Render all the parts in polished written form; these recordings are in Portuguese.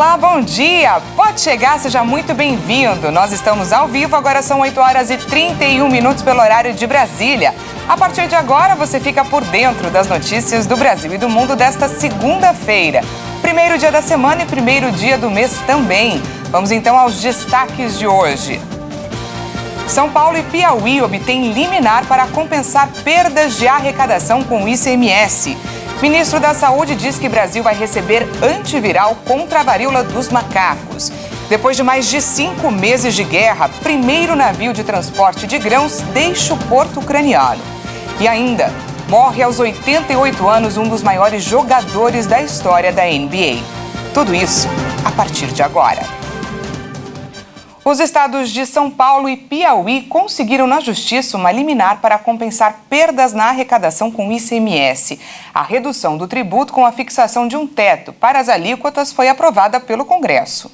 Olá, bom dia! Pode chegar, seja muito bem-vindo. Nós estamos ao vivo, agora são 8h31 pelo horário de Brasília. A partir de agora, você fica por dentro das notícias do Brasil e do mundo desta segunda-feira. Primeiro dia da semana e primeiro dia do mês também. Vamos então aos destaques de hoje. São Paulo e Piauí obtêm liminar para compensar perdas de arrecadação com o ICMS. Ministro da Saúde diz que Brasil vai receber antiviral contra a varíola dos macacos. Depois de mais de 5 meses de guerra, primeiro navio de transporte de grãos deixa o porto ucraniano. E ainda, morre aos 88 anos um dos maiores jogadores da história da NBA. Tudo isso a partir de agora. Os estados de São Paulo e Piauí conseguiram na Justiça uma liminar para compensar perdas na arrecadação com o ICMS. A redução do tributo com a fixação de um teto para as alíquotas foi aprovada pelo Congresso.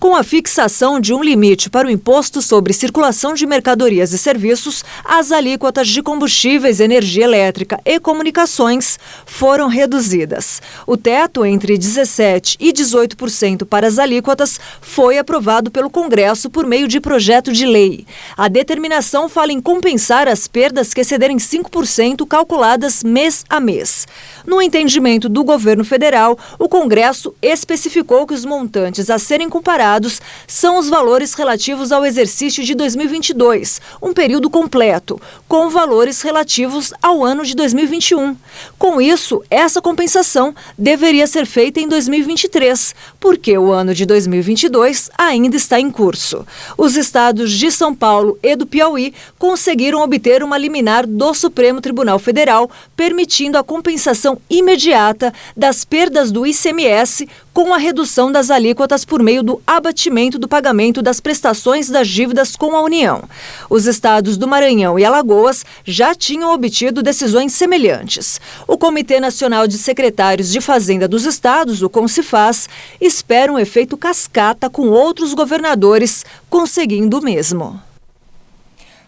Com a fixação de um limite para o imposto sobre circulação de mercadorias e serviços, as alíquotas de combustíveis, energia elétrica e comunicações foram reduzidas. O teto entre 17% e 18% para as alíquotas foi aprovado pelo Congresso por meio de projeto de lei. A determinação fala em compensar as perdas que excederem 5% calculadas mês a mês. No entendimento do governo federal, o Congresso especificou que os montantes a serem comparados são os valores relativos ao exercício de 2022, um período completo, com valores relativos ao ano de 2021. Com isso, essa compensação deveria ser feita em 2023, porque o ano de 2022 ainda está em curso. Os estados de São Paulo e do Piauí conseguiram obter uma liminar do Supremo Tribunal Federal, permitindo a compensação imediata das perdas do ICMS com a redução das alíquotas por meio do abatimento do pagamento das prestações das dívidas com a União. Os estados do Maranhão e Alagoas já tinham obtido decisões semelhantes. O Comitê Nacional de Secretários de Fazenda dos Estados, o CONCIFAZ, espera um efeito cascata com outros governadores conseguindo o mesmo.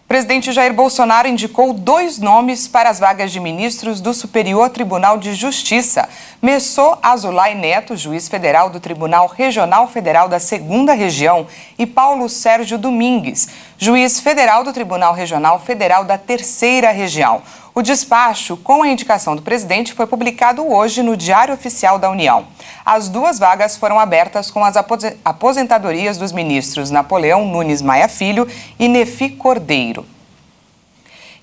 O presidente Jair Bolsonaro indicou 2 nomes para as vagas de ministros do Superior Tribunal de Justiça. Messô Azulay Neto, juiz federal do Tribunal Regional Federal da 2ª Região, e Paulo Sérgio Domingues, juiz federal do Tribunal Regional Federal da 3ª Região. O despacho, com a indicação do presidente, foi publicado hoje no Diário Oficial da União. As 2 vagas foram abertas com as aposentadorias dos ministros Napoleão Nunes Maia Filho e Nefi Cordeiro.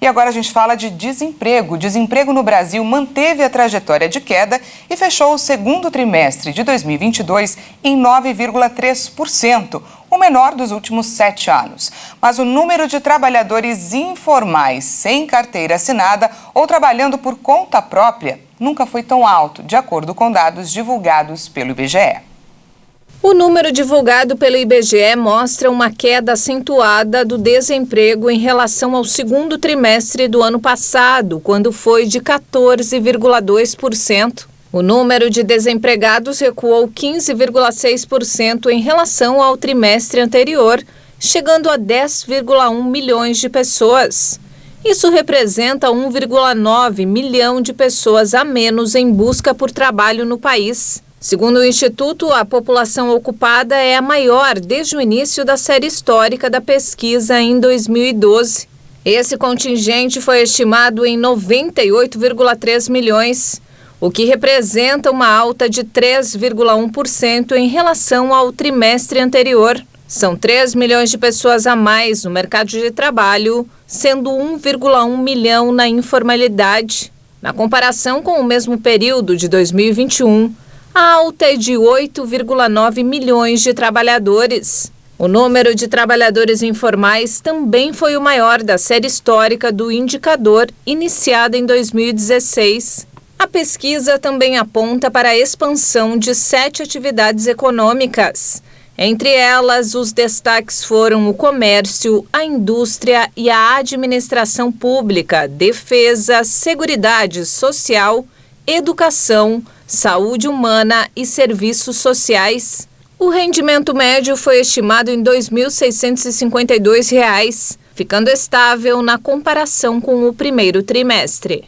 E agora a gente fala de desemprego. O desemprego no Brasil manteve a trajetória de queda e fechou o segundo trimestre de 2022 em 9,3%, o menor dos últimos 7 anos. Mas o número de trabalhadores informais sem carteira assinada ou trabalhando por conta própria nunca foi tão alto, de acordo com dados divulgados pelo IBGE. O número divulgado pelo IBGE mostra uma queda acentuada do desemprego em relação ao segundo trimestre do ano passado, quando foi de 14,2%. O número de desempregados recuou 15,6% em relação ao trimestre anterior, chegando a 10,1 milhões de pessoas. Isso representa 1,9 milhão de pessoas a menos em busca por trabalho no país. Segundo o Instituto, a população ocupada é a maior desde o início da série histórica da pesquisa em 2012. Esse contingente foi estimado em 98,3 milhões, o que representa uma alta de 3,1% em relação ao trimestre anterior. São 3 milhões de pessoas a mais no mercado de trabalho, sendo 1,1 milhão na informalidade. Na comparação com o mesmo período de 2021, a alta é de 8,9 milhões de trabalhadores. O número de trabalhadores informais também foi o maior da série histórica do indicador, iniciada em 2016. A pesquisa também aponta para a expansão de 7 atividades econômicas. Entre elas, os destaques foram o comércio, a indústria e a administração pública, defesa, seguridade social, educação, saúde humana e serviços sociais. O rendimento médio foi estimado em R$ 2.652, ficando estável na comparação com o primeiro trimestre.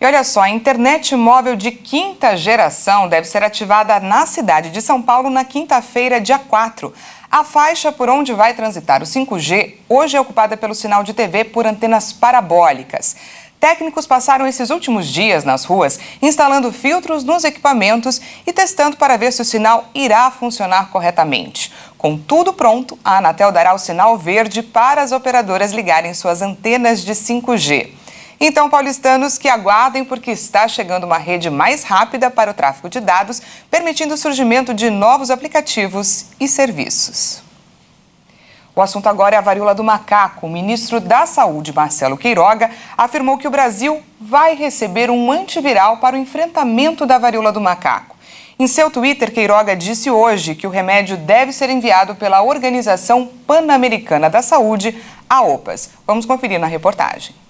E olha só, a internet móvel de quinta geração deve ser ativada na cidade de São Paulo na quinta-feira, dia 4. A faixa por onde vai transitar o 5G hoje é ocupada pelo sinal de TV por antenas parabólicas. Técnicos passaram esses últimos dias nas ruas instalando filtros nos equipamentos e testando para ver se o sinal irá funcionar corretamente. Com tudo pronto, a Anatel dará o sinal verde para as operadoras ligarem suas antenas de 5G. Então, paulistanos que aguardem, porque está chegando uma rede mais rápida para o tráfego de dados, permitindo o surgimento de novos aplicativos e serviços. O assunto agora é a varíola do macaco. O ministro da Saúde, Marcelo Queiroga, afirmou que o Brasil vai receber um antiviral para o enfrentamento da varíola do macaco. Em seu Twitter, Queiroga disse hoje que o remédio deve ser enviado pela Organização Pan-Americana da Saúde, a OPAS. Vamos conferir na reportagem.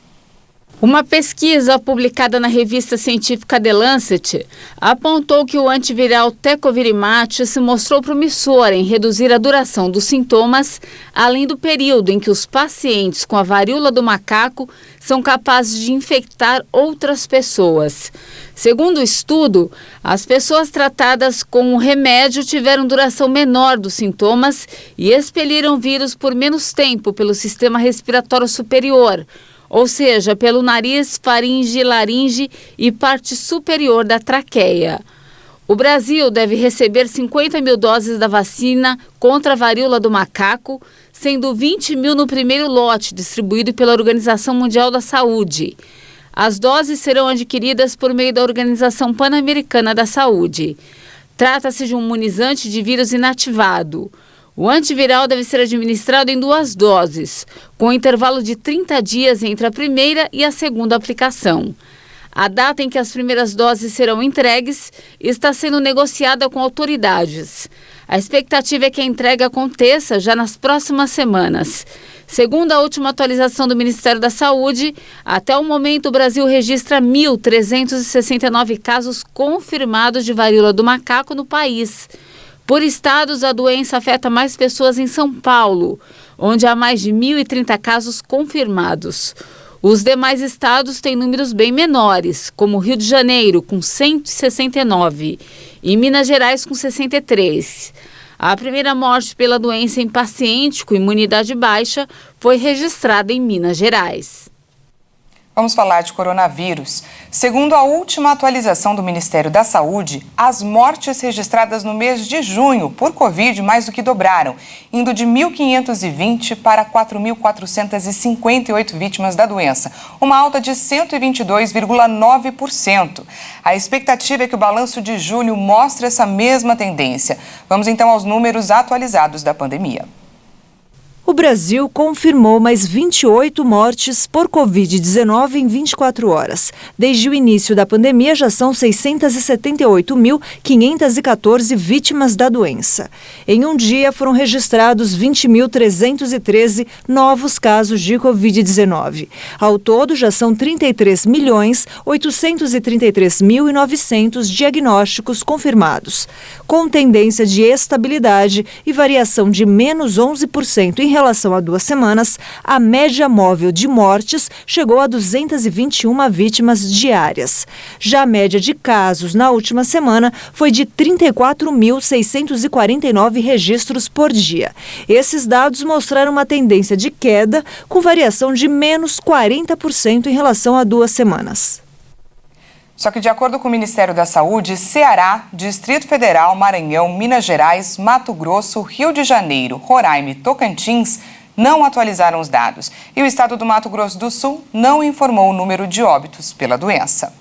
Uma pesquisa publicada na revista científica The Lancet apontou que o antiviral Tecovirimat se mostrou promissor em reduzir a duração dos sintomas, além do período em que os pacientes com a varíola do macaco são capazes de infectar outras pessoas. Segundo o estudo, as pessoas tratadas com o remédio tiveram duração menor dos sintomas e expeliram vírus por menos tempo pelo sistema respiratório superior, ou seja, pelo nariz, faringe, laringe e parte superior da traqueia. O Brasil deve receber 50 mil doses da vacina contra a varíola do macaco, sendo 20 mil no primeiro lote, distribuído pela Organização Mundial da Saúde. As doses serão adquiridas por meio da Organização Pan-Americana da Saúde. Trata-se de um imunizante de vírus inativado. O antiviral deve ser administrado em 2 doses, com intervalo de 30 dias entre a primeira e a segunda aplicação. A data em que as primeiras doses serão entregues está sendo negociada com autoridades. A expectativa é que a entrega aconteça já nas próximas semanas. Segundo a última atualização do Ministério da Saúde, até o momento o Brasil registra 1.369 casos confirmados de varíola do macaco no país. Por estados, a doença afeta mais pessoas em São Paulo, onde há mais de 1.030 casos confirmados. Os demais estados têm números bem menores, como Rio de Janeiro, com 169, e Minas Gerais, com 63. A primeira morte pela doença em paciente com imunidade baixa foi registrada em Minas Gerais. Vamos falar de coronavírus. Segundo a última atualização do Ministério da Saúde, as mortes registradas no mês de junho por Covid mais do que dobraram, indo de 1.520 para 4.458 vítimas da doença, uma alta de 122,9%. A expectativa é que o balanço de julho mostre essa mesma tendência. Vamos então aos números atualizados da pandemia. O Brasil confirmou mais 28 mortes por Covid-19 em 24 horas. Desde o início da pandemia, já são 678.514 vítimas da doença. Em um dia, foram registrados 20.313 novos casos de Covid-19. Ao todo, já são 33.833.900 diagnósticos confirmados, com tendência de estabilidade e variação de menos 11% em relação a 2 semanas. A média móvel de mortes chegou a 221 vítimas diárias. Já a média de casos na última semana foi de 34.649 registros por dia. Esses dados mostraram uma tendência de queda, com variação de menos 40% em relação a 2 semanas. Só que, de acordo com o Ministério da Saúde, Ceará, Distrito Federal, Maranhão, Minas Gerais, Mato Grosso, Rio de Janeiro, Roraima e Tocantins não atualizaram os dados. E o estado do Mato Grosso do Sul não informou o número de óbitos pela doença.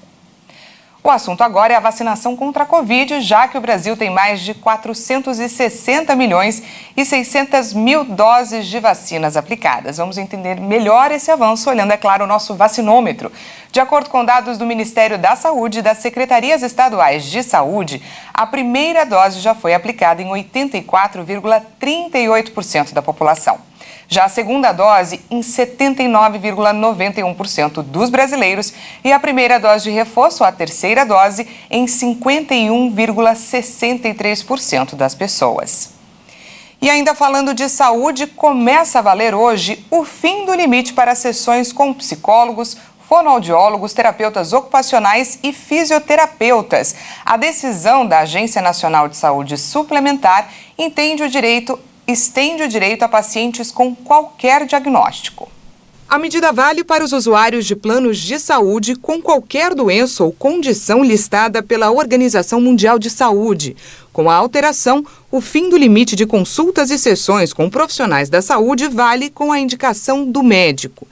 O assunto agora é a vacinação contra a Covid, já que o Brasil tem mais de 460 milhões e 600 mil doses de vacinas aplicadas. Vamos entender melhor esse avanço olhando, é claro, o nosso vacinômetro. De acordo com dados do Ministério da Saúde e das Secretarias Estaduais de Saúde, a primeira dose já foi aplicada em 84,38% da população. Já a segunda dose em 79,91% dos brasileiros e a primeira dose de reforço, a terceira dose, em 51,63% das pessoas. E ainda falando de saúde, começa a valer hoje o fim do limite para sessões com psicólogos, fonoaudiólogos, terapeutas ocupacionais e fisioterapeutas. A decisão da Agência Nacional de Saúde Suplementar estende o direito a pacientes com qualquer diagnóstico. A medida vale para os usuários de planos de saúde com qualquer doença ou condição listada pela Organização Mundial de Saúde. Com a alteração, o fim do limite de consultas e sessões com profissionais da saúde vale com a indicação do médico.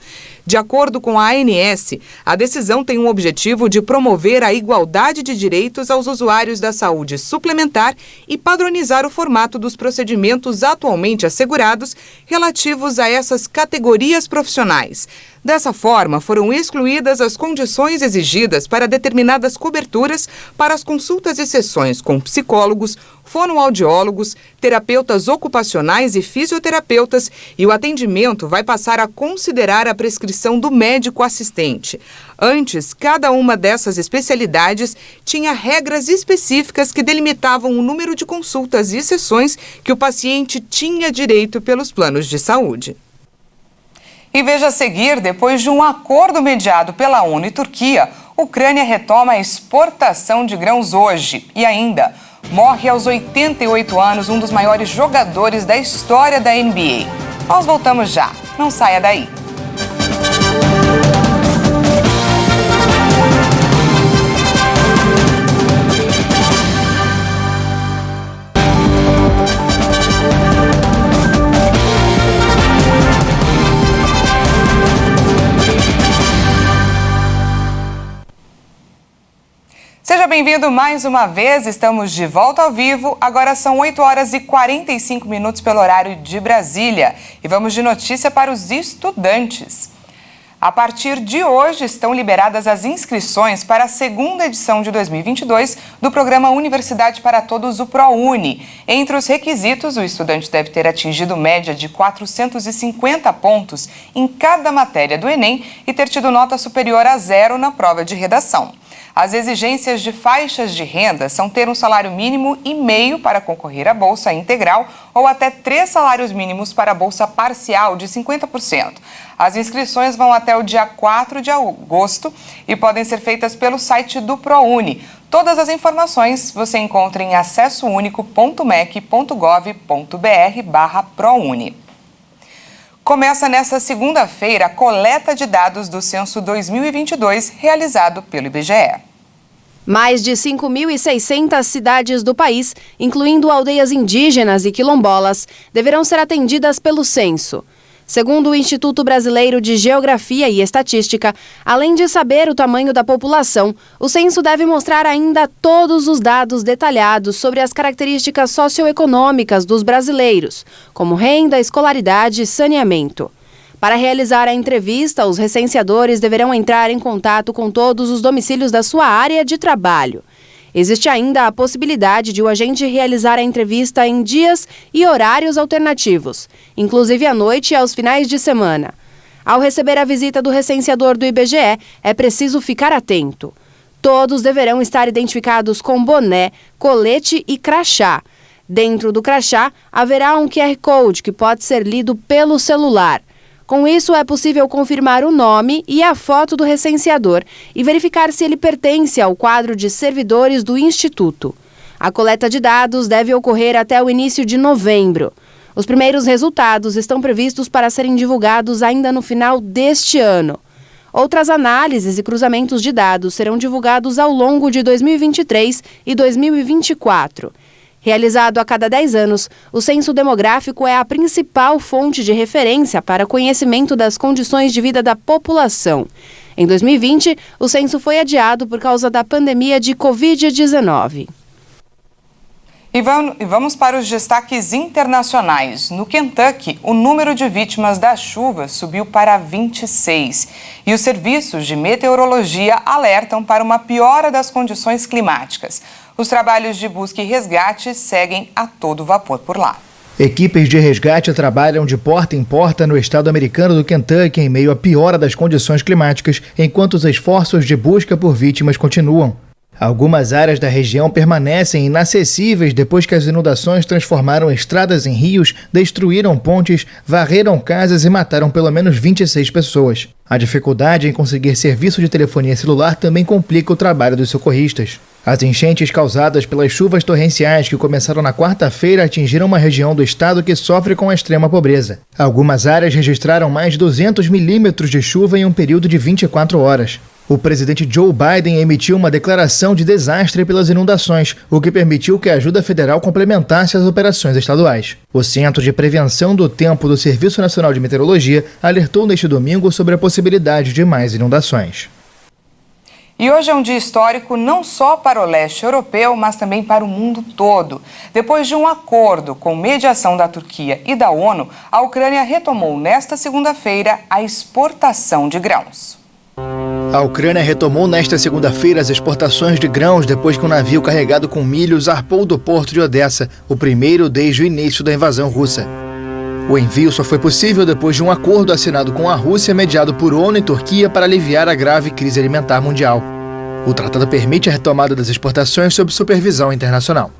De acordo com a ANS, a decisão tem o objetivo de promover a igualdade de direitos aos usuários da saúde suplementar e padronizar o formato dos procedimentos atualmente assegurados relativos a essas categorias profissionais. Dessa forma, foram excluídas as condições exigidas para determinadas coberturas para as consultas e sessões com psicólogos, fonoaudiólogos, terapeutas ocupacionais e fisioterapeutas, e o atendimento vai passar a considerar a prescrição do médico assistente. Antes, cada uma dessas especialidades tinha regras específicas que delimitavam o número de consultas e sessões que o paciente tinha direito pelos planos de saúde. E veja a seguir, depois de um acordo mediado pela ONU e Turquia, Ucrânia retoma a exportação de grãos hoje. E ainda, morre aos 88 anos um dos maiores jogadores da história da NBA. Nós voltamos já, não saia daí. Seja bem-vindo mais uma vez, estamos de volta ao vivo, agora são 8 horas e 45 minutos pelo horário de Brasília e vamos de notícia para os estudantes. A partir de hoje estão liberadas as inscrições para a segunda edição de 2022 do programa Universidade para Todos, o ProUni. Entre os requisitos, o estudante deve ter atingido média de 450 pontos em cada matéria do Enem e ter tido nota superior a 0 na prova de redação. As exigências de faixas de renda são ter um salário mínimo e meio para concorrer à bolsa integral ou até 3 salários mínimos para a bolsa parcial de 50%. As inscrições vão até o dia 4 de agosto e podem ser feitas pelo site do ProUni. Todas as informações você encontra em acessounico.mec.gov.br/ProUni. Começa nesta segunda-feira a coleta de dados do Censo 2022, realizado pelo IBGE. Mais de 5.600 cidades do país, incluindo aldeias indígenas e quilombolas, deverão ser atendidas pelo censo. Segundo o Instituto Brasileiro de Geografia e Estatística, além de saber o tamanho da população, o censo deve mostrar ainda todos os dados detalhados sobre as características socioeconômicas dos brasileiros, como renda, escolaridade e saneamento. Para realizar a entrevista, os recenseadores deverão entrar em contato com todos os domicílios da sua área de trabalho. Existe ainda a possibilidade de o agente realizar a entrevista em dias e horários alternativos, inclusive à noite e aos finais de semana. Ao receber a visita do recenseador do IBGE, é preciso ficar atento. Todos deverão estar identificados com boné, colete e crachá. Dentro do crachá, haverá um QR Code que pode ser lido pelo celular. Com isso, é possível confirmar o nome e a foto do recenseador e verificar se ele pertence ao quadro de servidores do Instituto. A coleta de dados deve ocorrer até o início de novembro. Os primeiros resultados estão previstos para serem divulgados ainda no final deste ano. Outras análises e cruzamentos de dados serão divulgados ao longo de 2023 e 2024. Realizado a cada 10 anos, o censo demográfico é a principal fonte de referência para conhecimento das condições de vida da população. Em 2020, o censo foi adiado por causa da pandemia de Covid-19. E vamos para os destaques internacionais. No Kentucky, o número de vítimas da chuva subiu para 26. E os serviços de meteorologia alertam para uma piora das condições climáticas. Os trabalhos de busca e resgate seguem a todo vapor por lá. Equipes de resgate trabalham de porta em porta no estado americano do Kentucky em meio à piora das condições climáticas, enquanto os esforços de busca por vítimas continuam. Algumas áreas da região permanecem inacessíveis depois que as inundações transformaram estradas em rios, destruíram pontes, varreram casas e mataram pelo menos 26 pessoas. A dificuldade em conseguir serviço de telefonia celular também complica o trabalho dos socorristas. As enchentes causadas pelas chuvas torrenciais que começaram na quarta-feira atingiram uma região do estado que sofre com a extrema pobreza. Algumas áreas registraram mais de 200 milímetros de chuva em um período de 24 horas. O presidente Joe Biden emitiu uma declaração de desastre pelas inundações, o que permitiu que a ajuda federal complementasse as operações estaduais. O Centro de Prevenção do Tempo do Serviço Nacional de Meteorologia alertou neste domingo sobre a possibilidade de mais inundações. E hoje é um dia histórico não só para o leste europeu, mas também para o mundo todo. Depois de um acordo com mediação da Turquia e da ONU, a Ucrânia retomou nesta segunda-feira a exportação de grãos. A Ucrânia retomou nesta segunda-feira as exportações de grãos depois que um navio carregado com milho zarpou do porto de Odessa, o primeiro desde o início da invasão russa. O envio só foi possível depois de um acordo assinado com a Rússia mediado por ONU e Turquia para aliviar a grave crise alimentar mundial. O tratado permite a retomada das exportações sob supervisão internacional.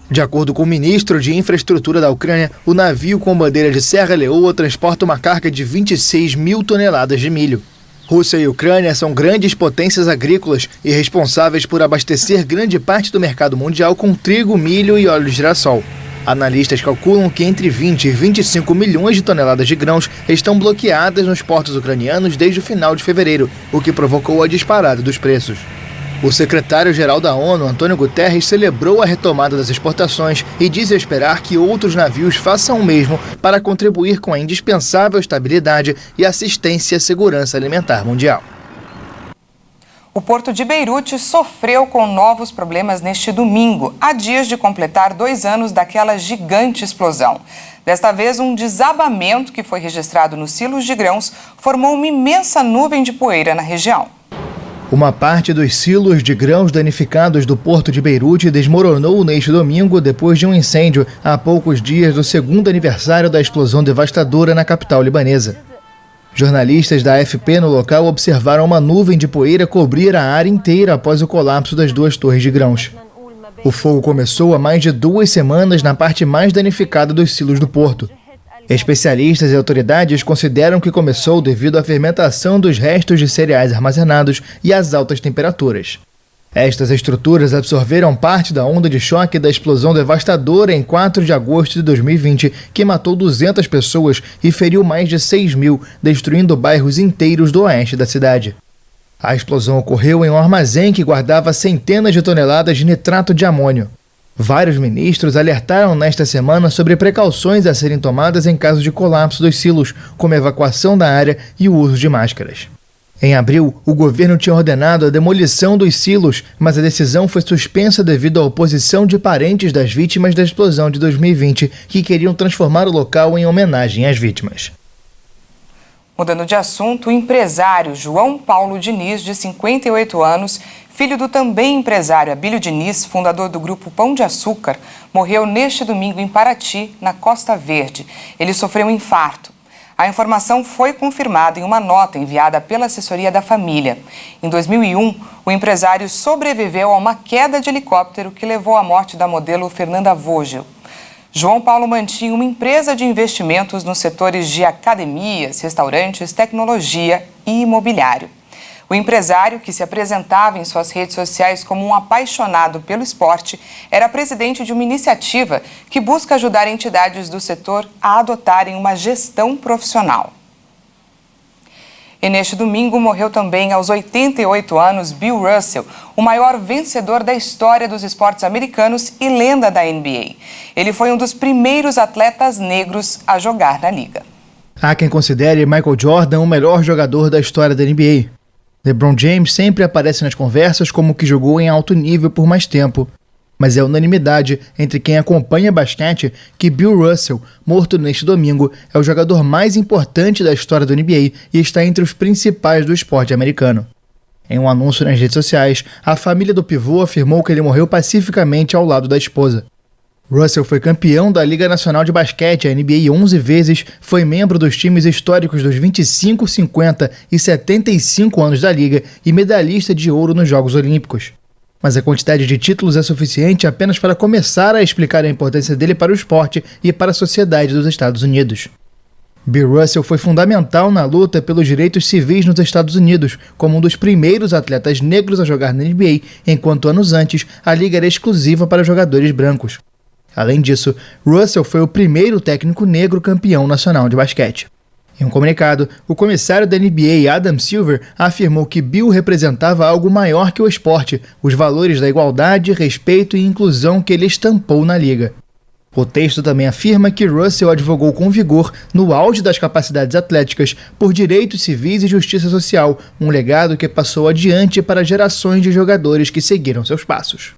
De acordo com o ministro de Infraestrutura da Ucrânia, o navio com bandeira de Serra Leoa transporta uma carga de 26 mil toneladas de milho. Rússia e Ucrânia são grandes potências agrícolas e responsáveis por abastecer grande parte do mercado mundial com trigo, milho e óleo de girassol. Analistas calculam que entre 20 e 25 milhões de toneladas de grãos estão bloqueadas nos portos ucranianos desde o final de fevereiro, o que provocou a disparada dos preços. O secretário-geral da ONU, Antônio Guterres, celebrou a retomada das exportações e diz esperar que outros navios façam o mesmo para contribuir com a indispensável estabilidade e assistência à segurança alimentar mundial. O porto de Beirute sofreu com novos problemas neste domingo, a dias de completar 2 anos daquela gigante explosão. Desta vez, um desabamento que foi registrado nos silos de grãos formou uma imensa nuvem de poeira na região. Uma parte dos silos de grãos danificados do porto de Beirute desmoronou neste domingo depois de um incêndio há poucos dias do 2º aniversário da explosão devastadora na capital libanesa. Jornalistas da AFP no local observaram uma nuvem de poeira cobrir a área inteira após o colapso das 2 torres de grãos. O fogo começou há mais de 2 semanas na parte mais danificada dos silos do porto. Especialistas e autoridades consideram que começou devido à fermentação dos restos de cereais armazenados e às altas temperaturas. Estas estruturas absorveram parte da onda de choque da explosão devastadora em 4 de agosto de 2020, que matou 200 pessoas e feriu mais de 6 mil, destruindo bairros inteiros do oeste da cidade. A explosão ocorreu em um armazém que guardava centenas de toneladas de nitrato de amônio. Vários ministros alertaram nesta semana sobre precauções a serem tomadas em caso de colapso dos silos, como evacuação da área e o uso de máscaras. Em abril, o governo tinha ordenado a demolição dos silos, mas a decisão foi suspensa devido à oposição de parentes das vítimas da explosão de 2020, que queriam transformar o local em homenagem às vítimas. Mudando de assunto, o empresário João Paulo Diniz, de 58 anos, filho do também empresário Abílio Diniz, fundador do grupo Pão de Açúcar, morreu neste domingo em Paraty, na Costa Verde. Ele sofreu um infarto. A informação foi confirmada em uma nota enviada pela assessoria da família. Em 2001, o empresário sobreviveu a uma queda de helicóptero que levou à morte da modelo Fernanda Vogel. João Paulo mantinha uma empresa de investimentos nos setores de academias, restaurantes, tecnologia e imobiliário. O empresário, que se apresentava em suas redes sociais como um apaixonado pelo esporte, era presidente de uma iniciativa que busca ajudar entidades do setor a adotarem uma gestão profissional. E neste domingo morreu também aos 88 anos Bill Russell, o maior vencedor da história dos esportes americanos e lenda da NBA. Ele foi um dos primeiros atletas negros a jogar na liga. Há quem considere Michael Jordan o melhor jogador da história da NBA. LeBron James sempre aparece nas conversas como que jogou em alto nível por mais tempo. Mas é unanimidade entre quem acompanha basquete que Bill Russell, morto neste domingo, é o jogador mais importante da história do NBA e está entre os principais do esporte americano. Em um anúncio nas redes sociais, a família do pivô afirmou que ele morreu pacificamente ao lado da esposa. Russell foi campeão da Liga Nacional de Basquete, a NBA, 11 vezes, foi membro dos times históricos dos 25, 50 e 75 anos da Liga e medalhista de ouro nos Jogos Olímpicos. Mas a quantidade de títulos é suficiente apenas para começar a explicar a importância dele para o esporte e para a sociedade dos Estados Unidos. Bill Russell foi fundamental na luta pelos direitos civis nos Estados Unidos, como um dos primeiros atletas negros a jogar na NBA, enquanto anos antes a liga era exclusiva para jogadores brancos. Além disso, Russell foi o primeiro técnico negro campeão nacional de basquete. Em um comunicado, o comissário da NBA, Adam Silver, afirmou que Bill representava algo maior que o esporte, os valores da igualdade, respeito e inclusão que ele estampou na liga. O texto também afirma que Russell advogou com vigor, no auge das capacidades atléticas, por direitos civis e justiça social, um legado que passou adiante para gerações de jogadores que seguiram seus passos.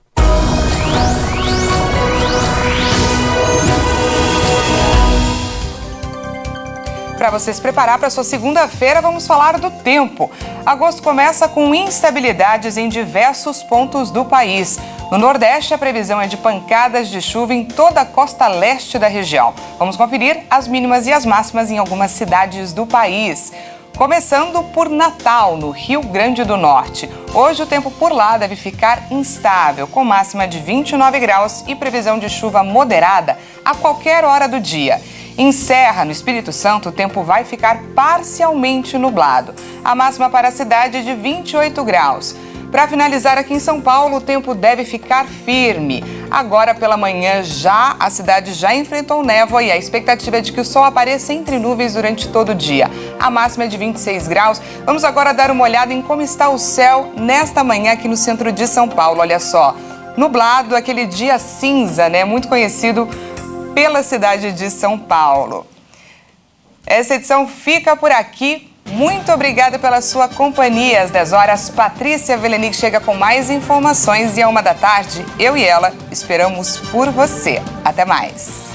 Para você se preparar para sua segunda-feira, vamos falar do tempo. Agosto começa com instabilidades em diversos pontos do país. No Nordeste, a previsão é de pancadas de chuva em toda a costa leste da região. Vamos conferir as mínimas e as máximas em algumas cidades do país. Começando por Natal, no Rio Grande do Norte. Hoje o tempo por lá deve ficar instável, com máxima de 29 graus e previsão de chuva moderada a qualquer hora do dia. Em Serra, no Espírito Santo, o tempo vai ficar parcialmente nublado. A máxima para a cidade é de 28 graus. Para finalizar aqui em São Paulo, o tempo deve ficar firme. Agora pela manhã a cidade já enfrentou névoa e a expectativa é de que o sol apareça entre nuvens durante todo o dia. A máxima é de 26 graus. Vamos agora dar uma olhada em como está o céu nesta manhã aqui no centro de São Paulo. Olha só, nublado, aquele dia cinza, né? Muito conhecido pela cidade de São Paulo. Essa edição fica por aqui. Muito obrigada pela sua companhia. Às 10 horas, Patrícia Velenic chega com mais informações e à 1 da tarde, eu e ela esperamos por você. Até mais.